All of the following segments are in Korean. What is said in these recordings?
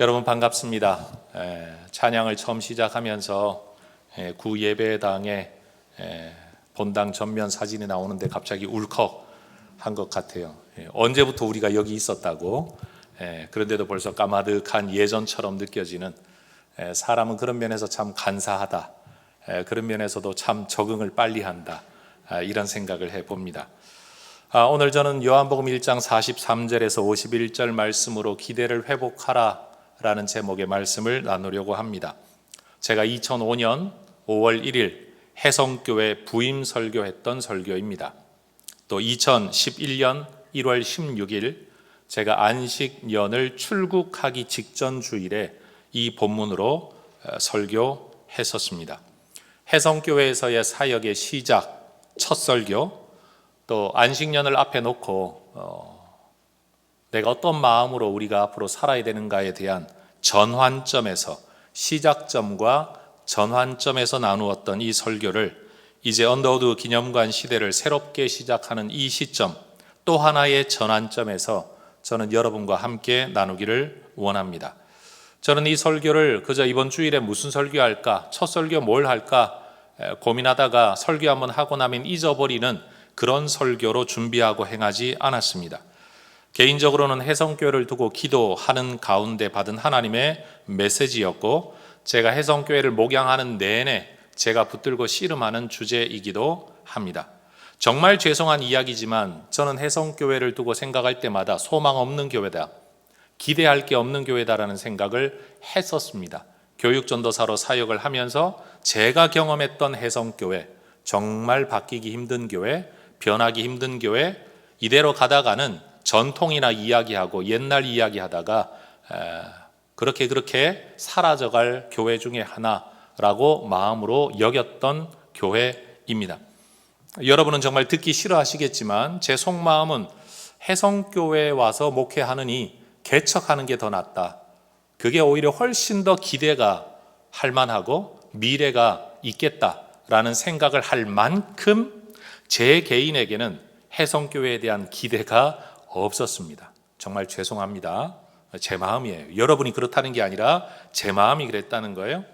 여러분 반갑습니다. 찬양을 처음 시작하면서 구 예배당에 본당 전면 사진이 나오는데 갑자기 울컥한 것 같아요. 언제부터 우리가 여기 있었다고. 그런데도 벌써 까마득한 예전처럼 느껴지는, 사람은 그런 면에서 참 간사하다, 그런 면에서도 참 적응을 빨리 한다, 이런 생각을 해봅니다. 오늘 저는 요한복음 1장 43절에서 51절 말씀으로 기대를 회복하라 라는 제목의 말씀을 나누려고 합니다. 제가 2005년 5월 1일 해성교회 부임 설교했던 설교입니다. 또 2011년 1월 16일 제가 안식년을 출국하기 직전 주일에 이 본문으로 설교했었습니다. 해성교회에서의 사역의 시작, 첫 설교, 또 안식년을 앞에 놓고 내가 어떤 마음으로 우리가 앞으로 살아야 되는가에 대한 전환점에서, 시작점과 전환점에서 나누었던 이 설교를 이제 언더우드 기념관 시대를 새롭게 시작하는 이 시점, 또 하나의 전환점에서 저는 여러분과 함께 나누기를 원합니다. 저는 이 설교를 그저 이번 주일에 무슨 설교할까, 첫 설교 뭘 할까 고민하다가 설교 한번 하고 나면 잊어버리는 그런 설교로 준비하고 행하지 않았습니다. 개인적으로는 해성교회를 두고 기도하는 가운데 받은 하나님의 메시지였고, 제가 해성교회를 목양하는 내내 제가 붙들고 씨름하는 주제이기도 합니다. 정말 죄송한 이야기지만 저는 해성교회를 두고 생각할 때마다 소망 없는 교회다, 기대할 게 없는 교회다라는 생각을 했었습니다. 교육전도사로 사역을 하면서 제가 경험했던 해성교회, 정말 바뀌기 힘든 교회, 변하기 힘든 교회, 이대로 가다가는 전통이나 이야기하고 옛날 이야기하다가 그렇게 사라져갈 교회 중에 하나라고 마음으로 여겼던 교회입니다. 여러분은 정말 듣기 싫어하시겠지만 제 속마음은 해성교회에 와서 목회하느니 개척하는 게 더 낫다. 그게 오히려 훨씬 더 기대가 할 만하고 미래가 있겠다라는 생각을 할 만큼 제 개인에게는 해성교회에 대한 기대가 없었습니다. 정말 죄송합니다. 제 마음이에요. 여러분이 그렇다는 게 아니라 제 마음이 그랬다는 거예요.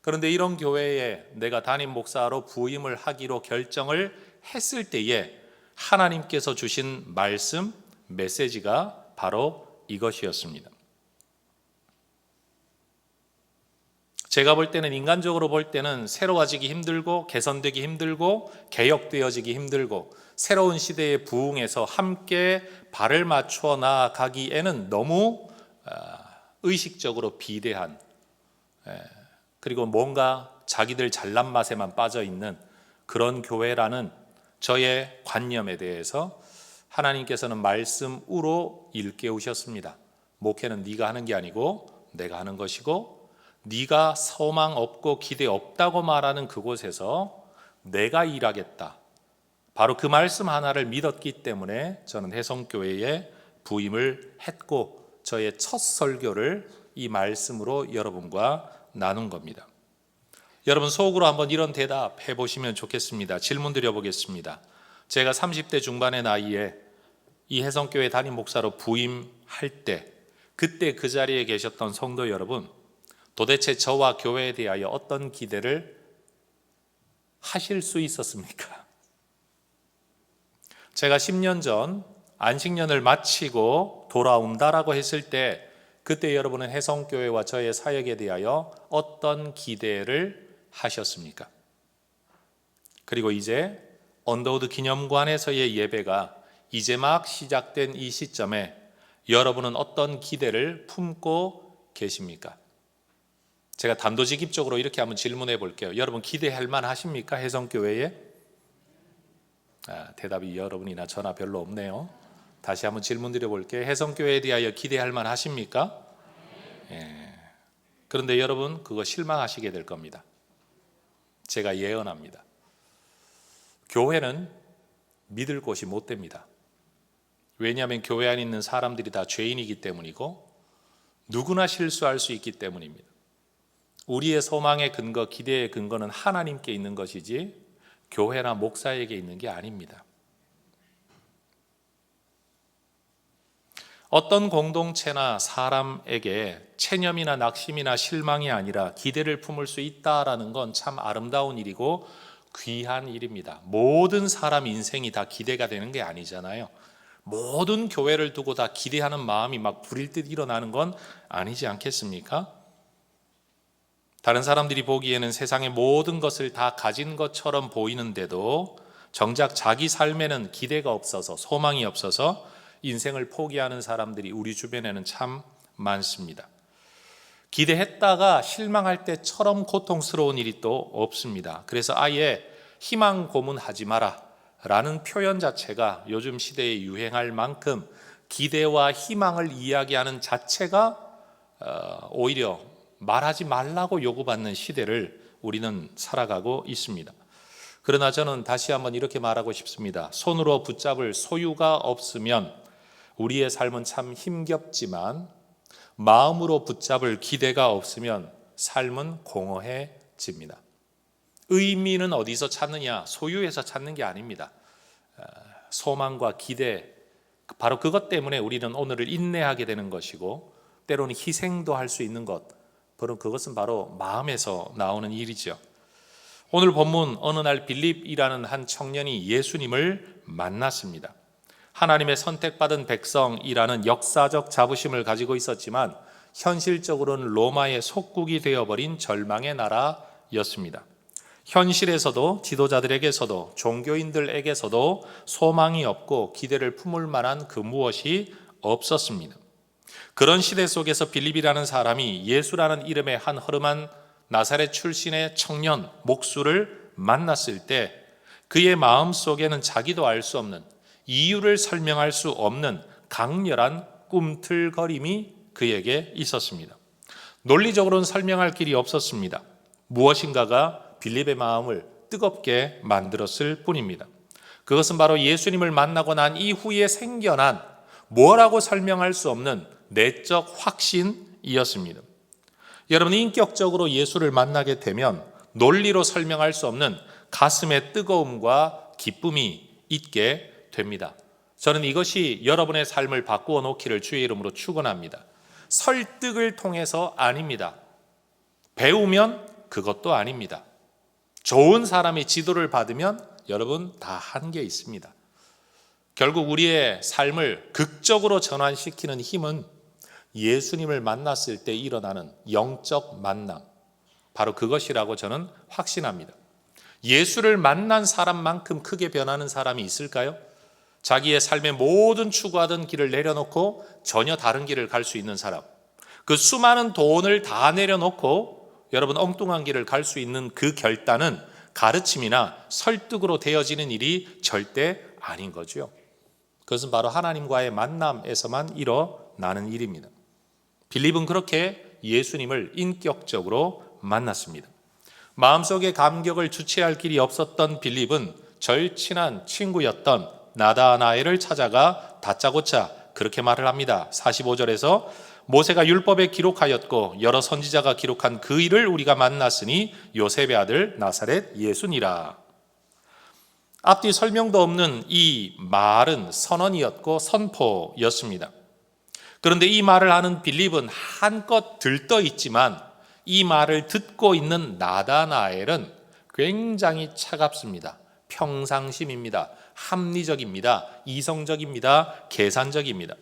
그런데 이런 교회에 내가 담임 목사로 부임을 하기로 결정을 했을 때에 하나님께서 주신 말씀, 메시지가 바로 이것이었습니다. 제가 볼 때는, 인간적으로 볼 때는 새로워지기 힘들고 개선되기 힘들고 개혁되어지기 힘들고 새로운 시대에 부응해서 함께 발을 맞추어 나아가기에는 너무 의식적으로 비대한, 그리고 뭔가 자기들 잘난 맛에만 빠져있는 그런 교회라는 저의 관념에 대해서 하나님께서는 말씀으로 일깨우셨습니다. 목회는 네가 하는 게 아니고 내가 하는 것이고, 네가 소망 없고 기대 없다고 말하는 그곳에서 내가 일하겠다. 바로 그 말씀 하나를 믿었기 때문에 저는 해성교회에 부임을 했고, 저의 첫 설교를 이 말씀으로 여러분과 나눈 겁니다. 여러분 속으로 한번 이런 대답 해보시면 좋겠습니다. 질문 드려보겠습니다. 제가 30대 중반의 나이에 이 해성교회 담임 목사로 부임할 때, 그때 그 자리에 계셨던 성도 여러분, 도대체 저와 교회에 대하여 어떤 기대를 하실 수 있었습니까? 제가 10년 전 안식년을 마치고 돌아온다라고 했을 때, 그때 여러분은 해성교회와 저의 사역에 대하여 어떤 기대를 하셨습니까? 그리고 이제 언더우드 기념관에서의 예배가 이제 막 시작된 이 시점에 여러분은 어떤 기대를 품고 계십니까? 제가 단도직입적으로 이렇게 한번 질문해 볼게요. 여러분 기대할 만하십니까? 해성교회에? 대답이 여러분이나 저나 별로 없네요. 다시 한번 질문 드려볼게요. 해성교회에 대하여 기대할 만하십니까? 그런데 여러분 그거 실망하시게 될 겁니다. 제가 예언합니다. 교회는 믿을 곳이 못 됩니다. 왜냐하면 교회 안에 있는 사람들이 다 죄인이기 때문이고 누구나 실수할 수 있기 때문입니다. 우리의 소망의 근거, 기대의 근거는 하나님께 있는 것이지 교회나 목사에게 있는 게 아닙니다. 어떤 공동체나 사람에게 체념이나 낙심이나 실망이 아니라 기대를 품을 수 있다라는 건 참 아름다운 일이고 귀한 일입니다. 모든 사람 인생이 다 기대가 되는 게 아니잖아요. 모든 교회를 두고 다 기대하는 마음이 막 불일 듯 일어나는 건 아니지 않겠습니까? 다른 사람들이 보기에는 세상의 모든 것을 다 가진 것처럼 보이는데도 정작 자기 삶에는 기대가 없어서 소망이 없어서 인생을 포기하는 사람들이 우리 주변에는 참 많습니다. 기대했다가 실망할 때처럼 고통스러운 일이 또 없습니다. 그래서 아예 희망 고문하지 마라 라는 표현 자체가 요즘 시대에 유행할 만큼 기대와 희망을 이야기하는 자체가 오히려 말하지 말라고 요구받는 시대를 우리는 살아가고 있습니다. 그러나 저는 다시 한번 이렇게 말하고 싶습니다. 손으로 붙잡을 소유가 없으면 우리의 삶은 참 힘겹지만 마음으로 붙잡을 기대가 없으면 삶은 공허해집니다. 의미는 어디서 찾느냐? 소유에서 찾는 게 아닙니다. 소망과 기대, 바로 그것 때문에 우리는 오늘을 인내하게 되는 것이고 때로는 희생도 할 수 있는 것, 그것은 바로 마음에서 나오는 일이죠. 오늘 본문 어느 날 빌립이라는 한 청년이 예수님을 만났습니다. 하나님의 선택받은 백성이라는 역사적 자부심을 가지고 있었지만 현실적으로는 로마의 속국이 되어버린 절망의 나라였습니다. 현실에서도 지도자들에게서도 종교인들에게서도 소망이 없고 기대를 품을 만한 그 무엇이 없었습니다. 그런 시대 속에서 빌립이라는 사람이 예수라는 이름의 한 허름한 나사렛 출신의 청년 목수를 만났을 때 그의 마음 속에는 자기도 알 수 없는, 이유를 설명할 수 없는 강렬한 꿈틀거림이 그에게 있었습니다. 논리적으로는 설명할 길이 없었습니다. 무엇인가가 빌립의 마음을 뜨겁게 만들었을 뿐입니다. 그것은 바로 예수님을 만나고 난 이후에 생겨난 뭐라고 설명할 수 없는 내적 확신이었습니다. 여러분, 인격적으로 예수를 만나게 되면 논리로 설명할 수 없는 가슴의 뜨거움과 기쁨이 있게 됩니다. 저는 이것이 여러분의 삶을 바꾸어 놓기를 주의 이름으로 축원합니다. 설득을 통해서 아닙니다. 배우면 그것도 아닙니다. 좋은 사람의 지도를 받으면 여러분 다 한계 있습니다. 결국 우리의 삶을 극적으로 전환시키는 힘은 예수님을 만났을 때 일어나는 영적 만남, 바로 그것이라고 저는 확신합니다. 예수를 만난 사람만큼 크게 변하는 사람이 있을까요? 자기의 삶의 모든 추구하던 길을 내려놓고 전혀 다른 길을 갈 수 있는 사람, 그 수많은 돈을 다 내려놓고 여러분 엉뚱한 길을 갈 수 있는 그 결단은 가르침이나 설득으로 되어지는 일이 절대 아닌 거죠. 그것은 바로 하나님과의 만남에서만 일어나는 일입니다. 빌립은 그렇게 예수님을 인격적으로 만났습니다. 마음속에 감격을 주체할 길이 없었던 빌립은 절친한 친구였던 나다나엘을 찾아가 다짜고짜 그렇게 말을 합니다. 45절에서 모세가 율법에 기록하였고 여러 선지자가 기록한 그 일을 우리가 만났으니 요셉의 아들 나사렛 예수니라. 앞뒤 설명도 없는 이 말은 선언이었고 선포였습니다. 그런데 이 말을 하는 빌립은 한껏 들떠 있지만 이 말을 듣고 있는 나다나엘은 굉장히 차갑습니다. 평상심입니다. 합리적입니다. 이성적입니다. 계산적입니다.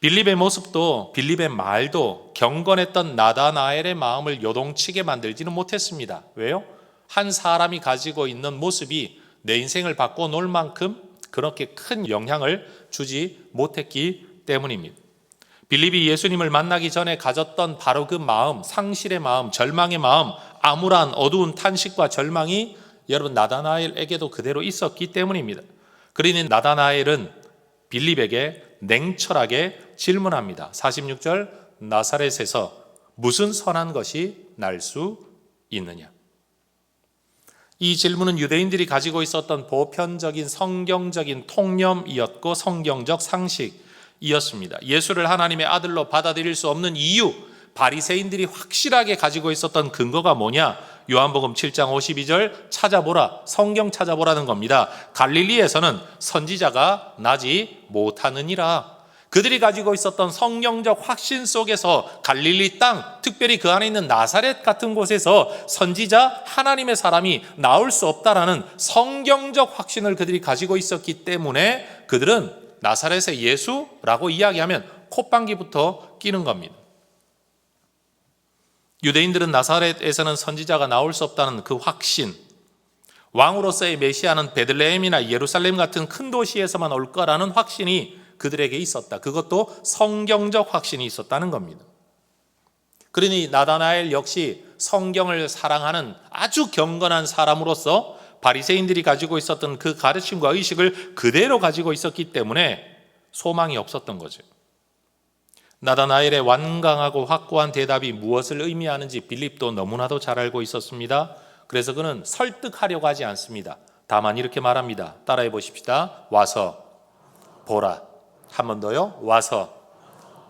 빌립의 모습도 빌립의 말도 경건했던 나다나엘의 마음을 요동치게 만들지는 못했습니다. 왜요? 한 사람이 가지고 있는 모습이 내 인생을 바꿔 놓을 만큼 그렇게 큰 영향을 주지 못했기 때문입니다. 빌립이 예수님을 만나기 전에 가졌던 바로 그 마음, 상실의 마음, 절망의 마음, 암울한 어두운 탄식과 절망이 여러분 나다나엘에게도 그대로 있었기 때문입니다. 그러니 나다나엘은 빌립에게 냉철하게 질문합니다. 46절, 나사렛에서 무슨 선한 것이 날 수 있느냐? 이 질문은 유대인들이 가지고 있었던 보편적인 성경적인 통념이었고 성경적 상식이었습니다. 예수를 하나님의 아들로 받아들일 수 없는 이유, 바리새인들이 확실하게 가지고 있었던 근거가 뭐냐? 요한복음 7장 52절 찾아보라, 성경 찾아보라는 겁니다. 갈릴리에서는 선지자가 나지 못하느니라. 그들이 가지고 있었던 성경적 확신 속에서 갈릴리 땅, 특별히 그 안에 있는 나사렛 같은 곳에서 선지자 하나님의 사람이 나올 수 없다라는 성경적 확신을 그들이 가지고 있었기 때문에 그들은 나사렛의 예수라고 이야기하면 콧방귀부터 끼는 겁니다. 유대인들은 나사렛에서는 선지자가 나올 수 없다는 그 확신, 왕으로서의 메시아는 베들레헴이나 예루살렘 같은 큰 도시에서만 올 거라는 확신이 그들에게 있었다. 그것도 성경적 확신이 있었다는 겁니다. 그러니 나다나엘 역시 성경을 사랑하는 아주 경건한 사람으로서 바리새인들이 가지고 있었던 그 가르침과 의식을 그대로 가지고 있었기 때문에 소망이 없었던 거죠. 나다나엘의 완강하고 확고한 대답이 무엇을 의미하는지 빌립도 너무나도 잘 알고 있었습니다. 그래서 그는 설득하려고 하지 않습니다. 다만 이렇게 말합니다. 따라해 보십시다. 와서 보라. 한 번 더요. 와서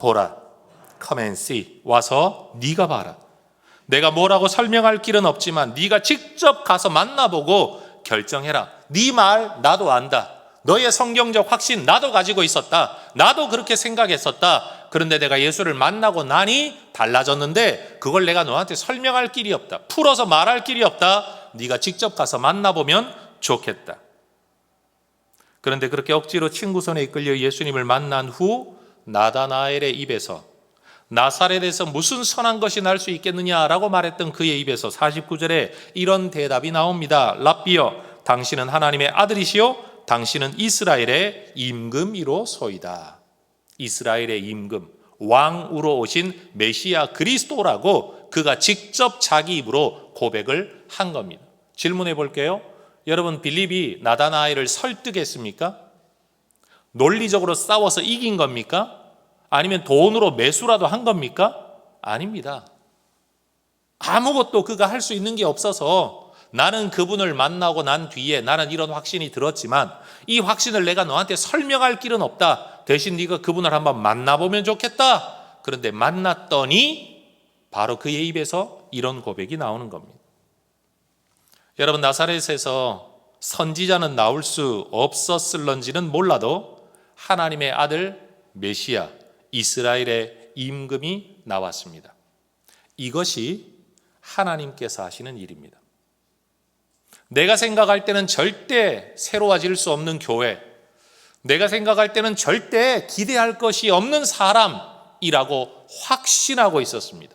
보라. Come and see. 와서 네가 봐라. 내가 뭐라고 설명할 길은 없지만 네가 직접 가서 만나보고 결정해라. 네 말 나도 안다. 너의 성경적 확신 나도 가지고 있었다. 나도 그렇게 생각했었다. 그런데 내가 예수를 만나고 나니 달라졌는데 그걸 내가 너한테 설명할 길이 없다. 풀어서 말할 길이 없다. 네가 직접 가서 만나보면 좋겠다. 그런데 그렇게 억지로 친구 손에 이끌려 예수님을 만난 후 나다나엘의 입에서 나사렛에서 무슨 선한 것이 날 수 있겠느냐라고 말했던 그의 입에서 49절에 이런 대답이 나옵니다. 랍비여, 당신은 하나님의 아들이시요 당신은 이스라엘의 임금이로소이다. 이스라엘의 임금, 왕으로 오신 메시아 그리스도라고 그가 직접 자기 입으로 고백을 한 겁니다. 질문해 볼게요. 여러분, 빌립이 나다나엘을 설득했습니까? 논리적으로 싸워서 이긴 겁니까? 아니면 돈으로 매수라도 한 겁니까? 아닙니다. 아무것도 그가 할 수 있는 게 없어서 나는 그분을 만나고 난 뒤에 나는 이런 확신이 들었지만 이 확신을 내가 너한테 설명할 길은 없다. 대신 네가 그분을 한번 만나보면 좋겠다. 그런데 만났더니 바로 그의 입에서 이런 고백이 나오는 겁니다. 여러분, 나사렛에서 선지자는 나올 수 없었을런지는 몰라도 하나님의 아들 메시아 이스라엘의 임금이 나왔습니다. 이것이 하나님께서 하시는 일입니다. 내가 생각할 때는 절대 새로워질 수 없는 교회, 내가 생각할 때는 절대 기대할 것이 없는 사람이라고 확신하고 있었습니다.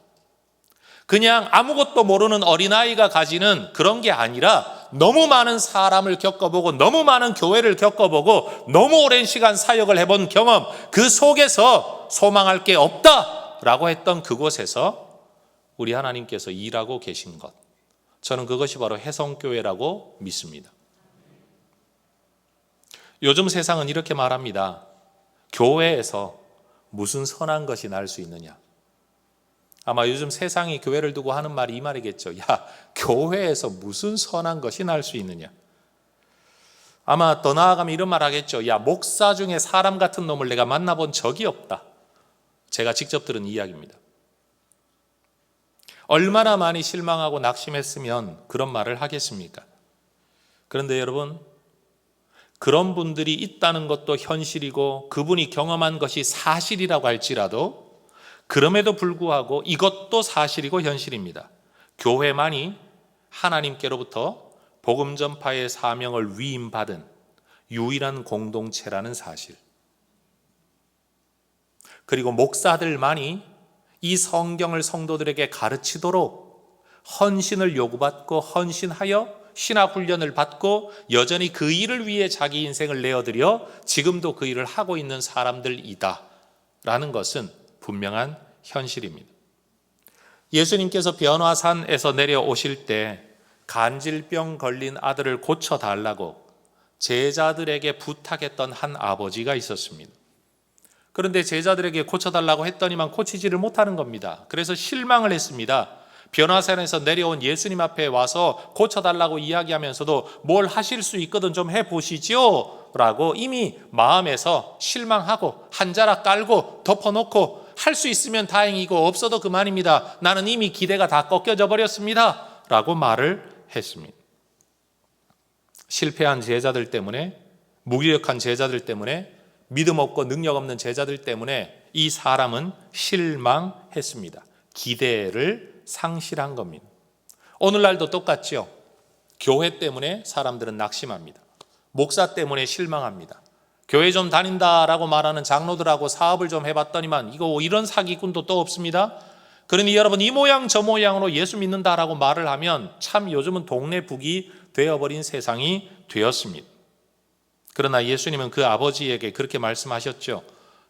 그냥 아무것도 모르는 어린아이가 가지는 그런 게 아니라 너무 많은 사람을 겪어보고 너무 많은 교회를 겪어보고 너무 오랜 시간 사역을 해본 경험, 그 속에서 소망할 게 없다라고 했던 그곳에서 우리 하나님께서 일하고 계신 것, 저는 그것이 바로 해성교회라고 믿습니다. 요즘 세상은 이렇게 말합니다. 교회에서 무슨 선한 것이 날 수 있느냐. 아마 요즘 세상이 교회를 두고 하는 말이 이 말이겠죠. 야, 교회에서 무슨 선한 것이 날 수 있느냐. 아마 더 나아가면 이런 말 하겠죠. 야, 목사 중에 사람 같은 놈을 내가 만나본 적이 없다. 제가 직접 들은 이야기입니다. 얼마나 많이 실망하고 낙심했으면 그런 말을 하겠습니까? 그런데 여러분, 그런 분들이 있다는 것도 현실이고 그분이 경험한 것이 사실이라고 할지라도 그럼에도 불구하고 이것도 사실이고 현실입니다. 교회만이 하나님께로부터 복음 전파의 사명을 위임받은 유일한 공동체라는 사실. 그리고 목사들만이 이 성경을 성도들에게 가르치도록 헌신을 요구받고 헌신하여 신학훈련을 받고 여전히 그 일을 위해 자기 인생을 내어드려 지금도 그 일을 하고 있는 사람들이다 라는 것은 분명한 현실입니다. 예수님께서 변화산에서 내려오실 때 간질병 걸린 아들을 고쳐달라고 제자들에게 부탁했던 한 아버지가 있었습니다. 그런데 제자들에게 고쳐달라고 했더니만 고치지를 못하는 겁니다. 그래서 실망을 했습니다. 변화산에서 내려온 예수님 앞에 와서 고쳐달라고 이야기하면서도 뭘 하실 수 있거든 좀 해보시죠 라고 이미 마음에서 실망하고 한 자락 깔고 덮어놓고 할 수 있으면 다행이고 없어도 그만입니다. 나는 이미 기대가 다 꺾여져 버렸습니다 라고 말을 했습니다. 실패한 제자들 때문에, 무기력한 제자들 때문에 믿음 없고 능력 없는 제자들 때문에 이 사람은 실망했습니다. 기대를 상실한 겁니다. 오늘날도 똑같죠. 교회 때문에 사람들은 낙심합니다. 목사 때문에 실망합니다. 교회 좀 다닌다라고 말하는 장로들하고 사업을 좀 해봤더니만 이런 사기꾼도 또 없습니다. 그러니 여러분, 이 모양 저 모양으로 예수 믿는다라고 말을 하면 참 요즘은 동네 북이 되어버린 세상이 되었습니다. 그러나 예수님은 그 아버지에게 그렇게 말씀하셨죠.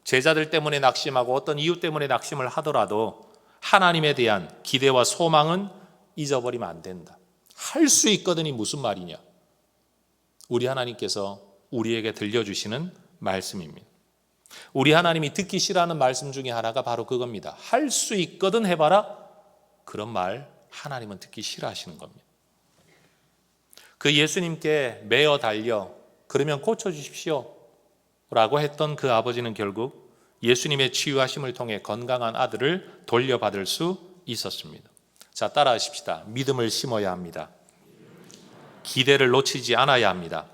제자들 때문에 낙심하고 어떤 이유 때문에 낙심을 하더라도 하나님에 대한 기대와 소망은 잊어버리면 안 된다. 할 수 있거든이 무슨 말이냐? 우리 하나님께서 우리에게 들려주시는 말씀입니다. 우리 하나님이 듣기 싫어하는 말씀 중에 하나가 바로 그겁니다. 할 수 있거든 해봐라. 그런 말 하나님은 듣기 싫어하시는 겁니다. 그 예수님께 매어 달려 그러면 고쳐주십시오 라고 했던 그 아버지는 결국 예수님의 치유하심을 통해 건강한 아들을 돌려받을 수 있었습니다. 자, 따라하십시다. 믿음을 심어야 합니다. 기대를 놓치지 않아야 합니다.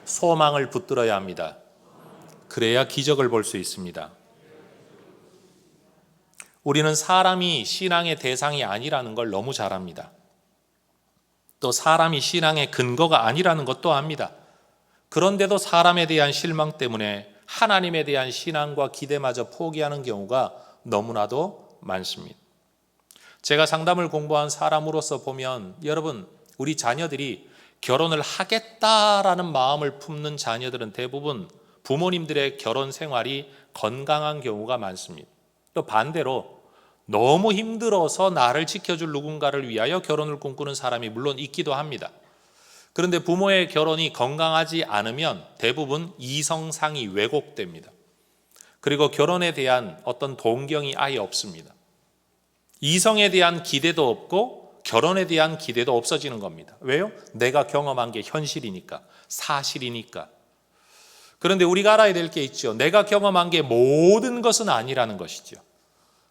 소망을 붙들어야 합니다. 그래야 기적을 볼 수 있습니다. 우리는 사람이 신앙의 대상이 아니라는 걸 너무 잘 압니다. 또 사람이 신앙의 근거가 아니라는 것도 압니다. 그런데도 사람에 대한 실망 때문에 하나님에 대한 신앙과 기대마저 포기하는 경우가 너무나도 많습니다. 제가 상담을 공부한 사람으로서 보면 여러분, 우리 자녀들이 결혼을 하겠다라는 마음을 품는 자녀들은 대부분 부모님들의 결혼 생활이 건강한 경우가 많습니다. 또 반대로 너무 힘들어서 나를 지켜줄 누군가를 위하여 결혼을 꿈꾸는 사람이 물론 있기도 합니다. 그런데 부모의 결혼이 건강하지 않으면 대부분 이성상이 왜곡됩니다. 그리고 결혼에 대한 어떤 동경이 아예 없습니다. 이성에 대한 기대도 없고 결혼에 대한 기대도 없어지는 겁니다. 왜요? 내가 경험한 게 현실이니까, 사실이니까. 그런데 우리가 알아야 될 게 있죠. 내가 경험한 게 모든 것은 아니라는 것이죠.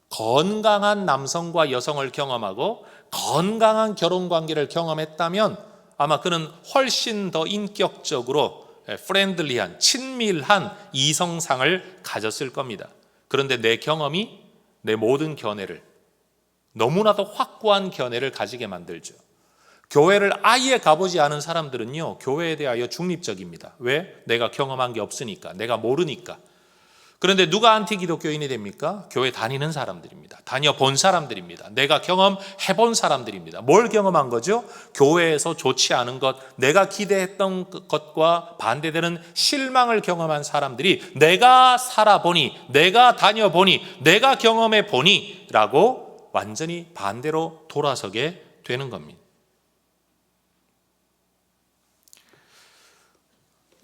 건강한 남성과 여성을 경험하고 건강한 결혼관계를 경험했다면 아마 그는 훨씬 더 인격적으로 프렌들리한, 친밀한 이성상을 가졌을 겁니다. 그런데 내 경험이 내 모든 견해를, 너무나도 확고한 견해를 가지게 만들죠. 교회를 아예 가보지 않은 사람들은요, 교회에 대하여 중립적입니다. 왜? 내가 경험한 게 없으니까, 내가 모르니까. 그런데 누가 안티 기독교인이 됩니까? 교회 다니는 사람들입니다. 다녀본 사람들입니다. 내가 경험해본 사람들입니다. 뭘 경험한 거죠? 교회에서 좋지 않은 것, 내가 기대했던 것과 반대되는 실망을 경험한 사람들이 내가 살아보니, 내가 다녀보니, 내가 경험해보니 라고 완전히 반대로 돌아서게 되는 겁니다.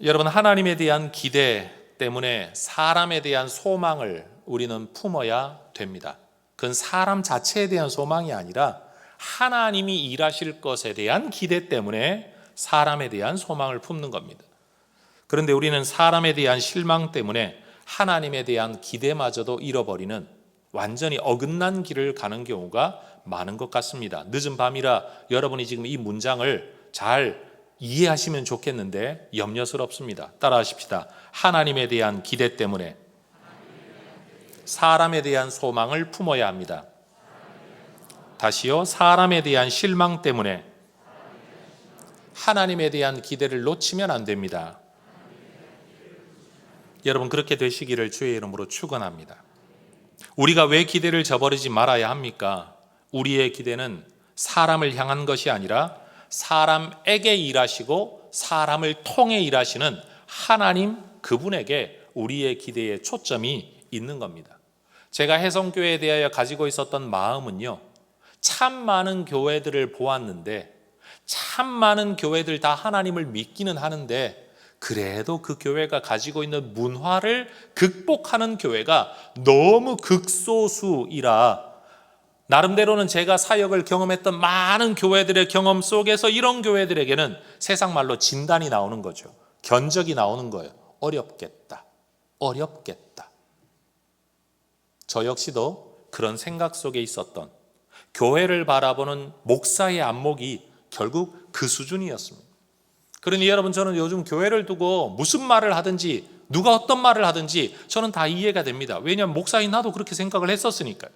여러분, 하나님에 대한 기대 때문에 사람에 대한 소망을 우리는 품어야 됩니다. 그건 사람 자체에 대한 소망이 아니라 하나님이 일하실 것에 대한 기대 때문에 사람에 대한 소망을 품는 겁니다. 그런데 우리는 사람에 대한 실망 때문에 하나님에 대한 기대마저도 잃어버리는 완전히 어긋난 길을 가는 경우가 많은 것 같습니다. 늦은 밤이라 여러분이 지금 이 문장을 잘 이해하시면 좋겠는데 염려스럽습니다. 따라하십시다. 하나님에 대한 기대 때문에 사람에 대한 소망을 품어야 합니다. 다시요. 사람에 대한 실망 때문에 하나님에 대한 기대를 놓치면 안 됩니다. 여러분, 그렇게 되시기를 주의 이름으로 축원합니다. 우리가 왜 기대를 저버리지 말아야 합니까? 우리의 기대는 사람을 향한 것이 아니라 사람에게 일하시고 사람을 통해 일하시는 하나님 그분에게 우리의 기대의 초점이 있는 겁니다. 제가 혜성교회에 대하여 가지고 있었던 마음은요, 참 많은 교회들을 보았는데 참 많은 교회들 다 하나님을 믿기는 하는데 그래도 그 교회가 가지고 있는 문화를 극복하는 교회가 너무 극소수이라 나름대로는 제가 사역을 경험했던 많은 교회들의 경험 속에서 이런 교회들에게는 세상 말로 진단이 나오는 거죠. 견적이 나오는 거예요. 어렵겠다. 어렵겠다. 저 역시도 그런 생각 속에 있었던 교회를 바라보는 목사의 안목이 결국 그 수준이었습니다. 그러니 여러분, 저는 요즘 교회를 두고 무슨 말을 하든지 누가 어떤 말을 하든지 저는 다 이해가 됩니다. 왜냐하면 목사인 나도 그렇게 생각을 했었으니까요.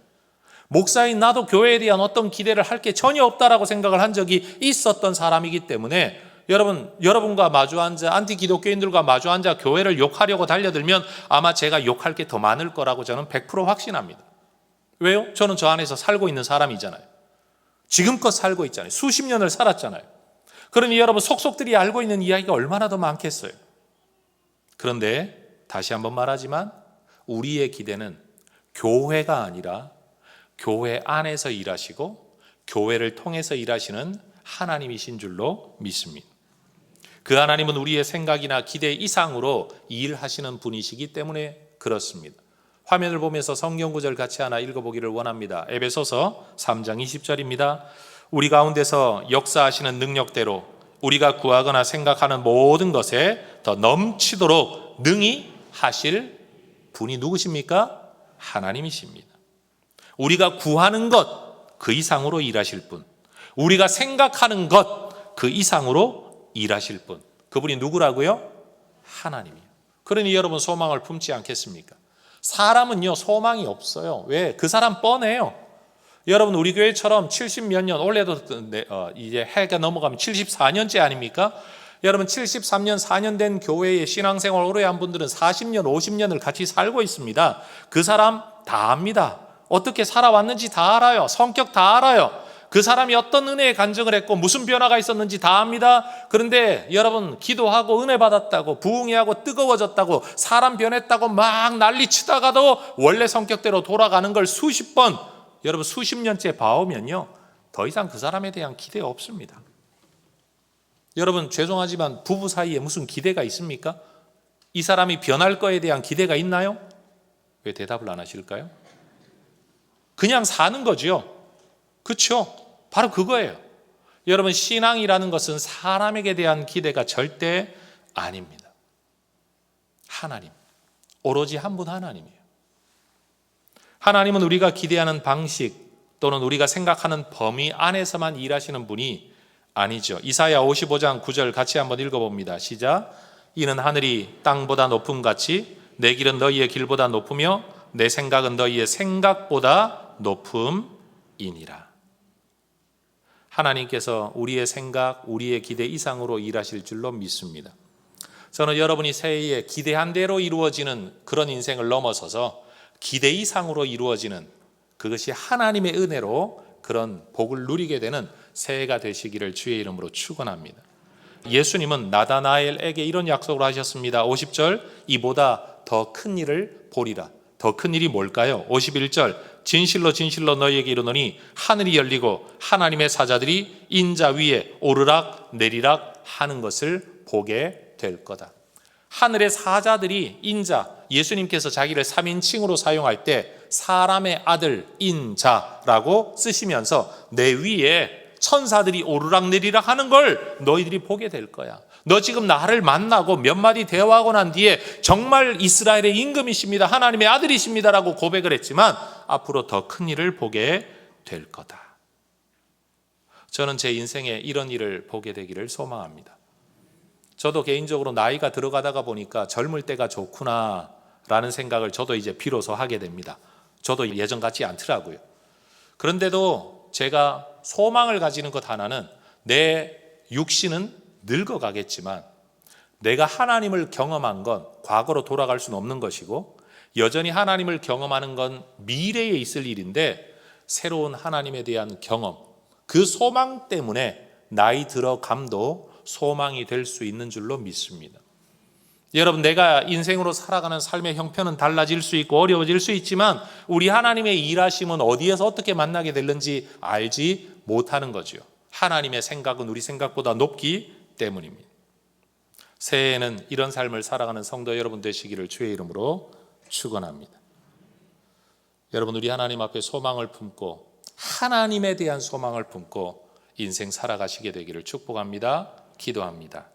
목사인 나도 교회에 대한 어떤 기대를 할 게 전혀 없다라고 생각을 한 적이 있었던 사람이기 때문에 여러분과 마주 앉아 안티 기독교인들과 마주 앉아 교회를 욕하려고 달려들면 아마 제가 욕할 게 더 많을 거라고 저는 100% 확신합니다. 왜요? 저는 저 안에서 살고 있는 사람이잖아요. 지금껏 살고 있잖아요. 수십 년을 살았잖아요. 그러니 여러분 속속들이 알고 있는 이야기가 얼마나 더 많겠어요. 그런데 다시 한번 말하지만 우리의 기대는 교회가 아니라 교회 안에서 일하시고 교회를 통해서 일하시는 하나님이신 줄로 믿습니다. 그 하나님은 우리의 생각이나 기대 이상으로 일하시는 분이시기 때문에 그렇습니다. 화면을 보면서 성경 구절 같이 하나 읽어보기를 원합니다. 에베소서 3장 20절입니다. 우리 가운데서 역사하시는 능력대로 우리가 구하거나 생각하는 모든 것에 더 넘치도록 능히 하실 분이 누구십니까? 하나님이십니다. 우리가 구하는 것 그 이상으로 일하실 분, 우리가 생각하는 것 그 이상으로 일하실 분, 그분이 누구라고요? 하나님이에요. 그러니 여러분 소망을 품지 않겠습니까? 사람은요 소망이 없어요. 왜? 그 사람 뻔해요. 여러분 우리 교회처럼 70몇 년, 올해도 이제 해가 넘어가면 74년째 아닙니까? 여러분 73년, 4년 된 교회의 신앙생활 오래 한 분들은 40년, 50년을 같이 살고 있습니다. 그 사람 다 압니다. 어떻게 살아왔는지 다 알아요. 성격 다 알아요. 그 사람이 어떤 은혜의 간증을 했고 무슨 변화가 있었는지 다 압니다. 그런데 여러분 기도하고 은혜 받았다고 부흥회하고 뜨거워졌다고 사람 변했다고 막 난리치다가도 원래 성격대로 돌아가는 걸 수십 번 여러분 수십 년째 봐오면요 더 이상 그 사람에 대한 기대 없습니다. 여러분 죄송하지만 부부 사이에 무슨 기대가 있습니까? 이 사람이 변할 거에 대한 기대가 있나요? 왜 대답을 안 하실까요? 그냥 사는 거죠. 그렇죠? 바로 그거예요. 여러분 신앙이라는 것은 사람에게 대한 기대가 절대 아닙니다. 하나님, 오로지 한 분 하나님이에요. 하나님은 우리가 기대하는 방식 또는 우리가 생각하는 범위 안에서만 일하시는 분이 아니죠. 이사야 55장 9절 같이 한번 읽어봅니다. 시작. 이는 하늘이 땅보다 높음같이 내 길은 너희의 길보다 높으며 내 생각은 너희의 생각보다 높음이니라. 하나님께서 우리의 생각, 우리의 기대 이상으로 일하실 줄로 믿습니다. 저는 여러분이 새해에 기대한 대로 이루어지는 그런 인생을 넘어서서 기대 이상으로 이루어지는 그것이 하나님의 은혜로 그런 복을 누리게 되는 새해가 되시기를 주의 이름으로 축원합니다. 예수님은 나다나엘에게 이런 약속을 하셨습니다. 50절 이보다 더 큰 일을 보리라. 더 큰 일이 뭘까요? 51절 진실로 진실로 너희에게 이르노니 하늘이 열리고 하나님의 사자들이 인자 위에 오르락 내리락 하는 것을 보게 될 거다. 하늘의 사자들이 인자, 예수님께서 자기를 3인칭으로 사용할 때 사람의 아들 인자라고 쓰시면서 내 위에 천사들이 오르락내리락 하는 걸 너희들이 보게 될 거야. 너 지금 나를 만나고 몇 마디 대화하고 난 뒤에 정말 이스라엘의 임금이십니다. 하나님의 아들이십니다라고 고백을 했지만 앞으로 더 큰 일을 보게 될 거다. 저는 제 인생에 이런 일을 보게 되기를 소망합니다. 저도 개인적으로 나이가 들어가다가 보니까 젊을 때가 좋구나라는 생각을 저도 이제 비로소 하게 됩니다. 저도 예전 같지 않더라고요. 그런데도 제가 소망을 가지는 것 하나는 내 육신은 늙어가겠지만 내가 하나님을 경험한 건 과거로 돌아갈 수는 없는 것이고 여전히 하나님을 경험하는 건 미래에 있을 일인데 새로운 하나님에 대한 경험, 그 소망 때문에 나이 들어감도 소망이 될 수 있는 줄로 믿습니다. 여러분 내가 인생으로 살아가는 삶의 형편은 달라질 수 있고 어려워질 수 있지만 우리 하나님의 일하심은 어디에서 어떻게 만나게 될는지 알지 못하는 거죠. 하나님의 생각은 우리 생각보다 높기 때문입니다. 새해에는 이런 삶을 살아가는 성도 여러분 되시기를 주의 이름으로 축원합니다. 여러분 우리 하나님 앞에 소망을 품고 하나님에 대한 소망을 품고 인생 살아가시게 되기를 축복합니다. 기도합니다.